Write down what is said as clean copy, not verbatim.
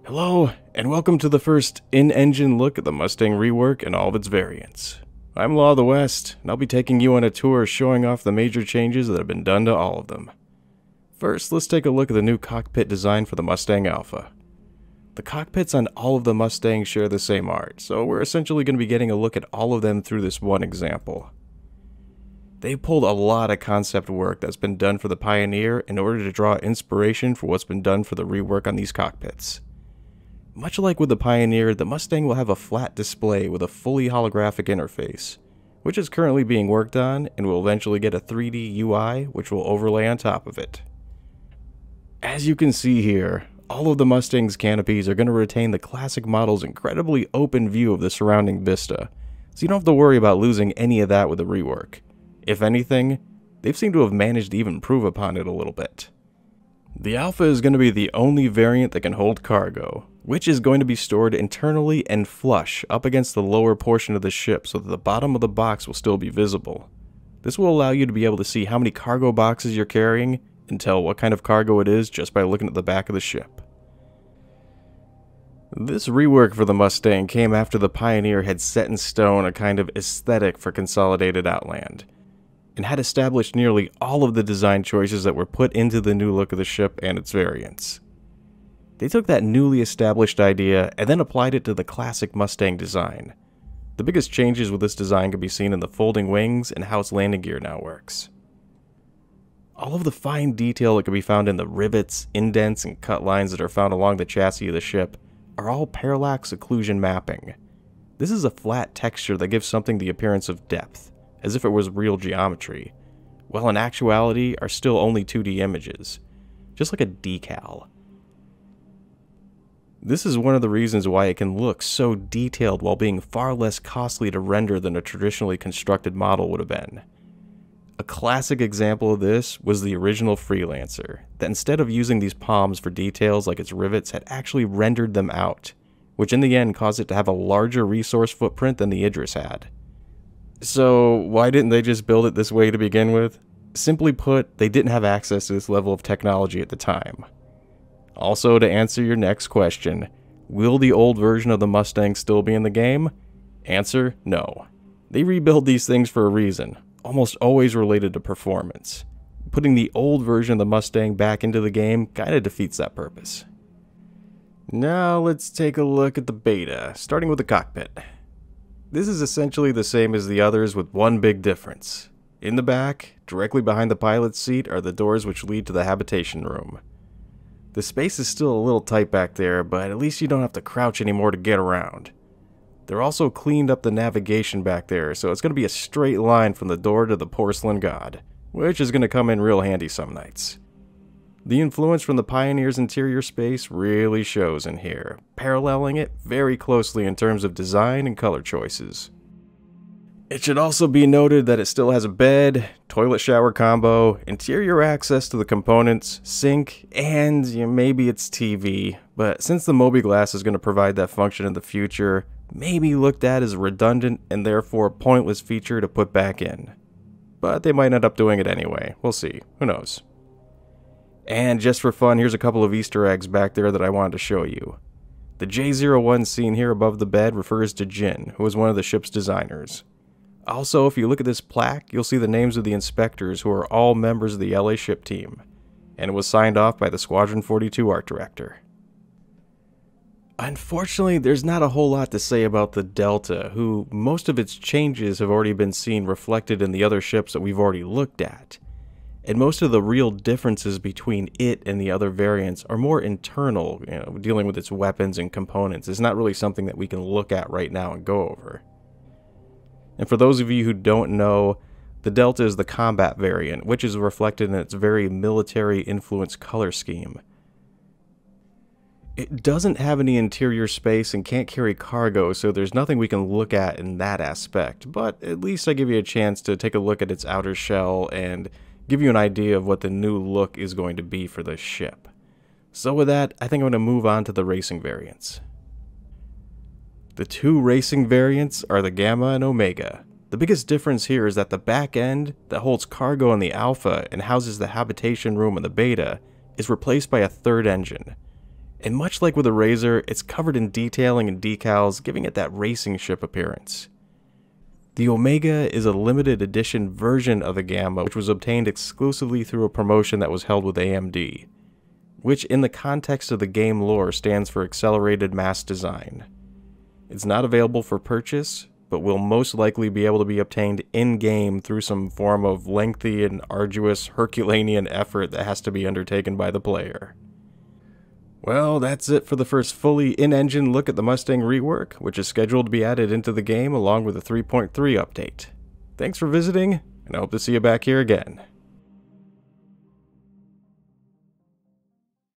Hello, and welcome to the first in-engine look at the Mustang rework and all of its variants. I'm Law of the West, and I'll be taking you on a tour showing off the major changes that have been done to all of them. First, let's take a look at the new cockpit design for the Mustang Alpha. The cockpits on all of the Mustangs share the same art, so we're essentially going to be getting a look at all of them through this one example. They pulled a lot of concept work that's been done for the Pioneer in order to draw inspiration for what's been done for the rework on these cockpits. Much like with the Pioneer, the Mustang will have a flat display with a fully holographic interface, which is currently being worked on and will eventually get a 3D UI which will overlay on top of it. As you can see here, all of the Mustang's canopies are going to retain the classic model's incredibly open view of the surrounding vista, so you don't have to worry about losing any of that with the rework. If anything, they've seemed to have managed to even improve upon it a little bit. The Alpha is going to be the only variant that can hold cargo, which is going to be stored internally and flush up against the lower portion of the ship so that the bottom of the box will still be visible. This will allow you to be able to see how many cargo boxes you're carrying and tell what kind of cargo it is just by looking at the back of the ship. This rework for the Mustang came after the Pioneer had set in stone a kind of aesthetic for Consolidated Outland, and had established nearly all of the design choices that were put into the new look of the ship and its variants. They took that newly established idea and then applied it to the classic Mustang design. The biggest changes with this design can be seen in the folding wings and how its landing gear now works. All of the fine detail that can be found in the rivets, indents, and cut lines that are found along the chassis of the ship are all parallax occlusion mapping. This is a flat texture that gives something the appearance of depth, as if it was real geometry, while in actuality are still only 2D images, just like a decal. This is one of the reasons why it can look so detailed while being far less costly to render than a traditionally constructed model would have been. A classic example of this was the original Freelancer, that instead of using these palms for details like its rivets had actually rendered them out, which in the end caused it to have a larger resource footprint than the Idris had. So why didn't they just build it this way to begin with? Simply put, they didn't have access to this level of technology at the time. Also, to answer your next question, will the old version of the Mustang still be in the game? Answer, no. They rebuild these things for a reason, almost always related to performance. Putting the old version of the Mustang back into the game kinda defeats that purpose. Now let's take a look at the beta, starting with the cockpit. This is essentially the same as the others with one big difference. In the back, directly behind the pilot's seat, are the doors which lead to the habitation room. The space is still a little tight back there, but at least you don't have to crouch anymore to get around. They're also cleaned up the navigation back there, so it's going to be a straight line from the door to the porcelain god, which is going to come in real handy some nights. The influence from the Pioneer's interior space really shows in here, paralleling it very closely in terms of design and color choices. It should also be noted that it still has a bed, toilet shower combo, interior access to the components, sink, and maybe its TV, but since the Mobi-Glass is going to provide that function in the future, maybe looked at as a redundant and therefore a pointless feature to put back in. But they might end up doing it anyway, we'll see, who knows. And just for fun, here's a couple of Easter eggs back there that I wanted to show you. The J01 seen here above the bed refers to Jin, who was one of the ship's designers. Also, if you look at this plaque, you'll see the names of the inspectors who are all members of the LA ship team, and it was signed off by the Squadron 42 art director. Unfortunately, there's not a whole lot to say about the Delta, who most of its changes have already been seen reflected in the other ships that we've already looked at. And most of the real differences between it and the other variants are more internal, dealing with its weapons and components. It's not really something that we can look at right now and go over. And for those of you who don't know, the Delta is the combat variant, which is reflected in its very military-influenced color scheme. It doesn't have any interior space and can't carry cargo, so there's nothing we can look at in that aspect, but at least I give you a chance to take a look at its outer shell and give you an idea of what the new look is going to be for this ship. So with that, I think I'm going to move on to the racing variants. The two racing variants are the Gamma and Omega. The biggest difference here is that the back end that holds cargo in the Alpha and houses the habitation room in the Beta is replaced by a third engine. And much like with a Razor, it's covered in detailing and decals, giving it that racing ship appearance. The Omega is a limited edition version of the Gamma, which was obtained exclusively through a promotion that was held with AMD, which in the context of the game lore stands for Accelerated Mass Design. It's not available for purchase, but will most likely be able to be obtained in-game through some form of lengthy and arduous Herculean effort that has to be undertaken by the player. Well, that's it for the first fully in-engine look at the Mustang rework, which is scheduled to be added into the game along with a 3.3 update. Thanks for visiting, and I hope to see you back here again.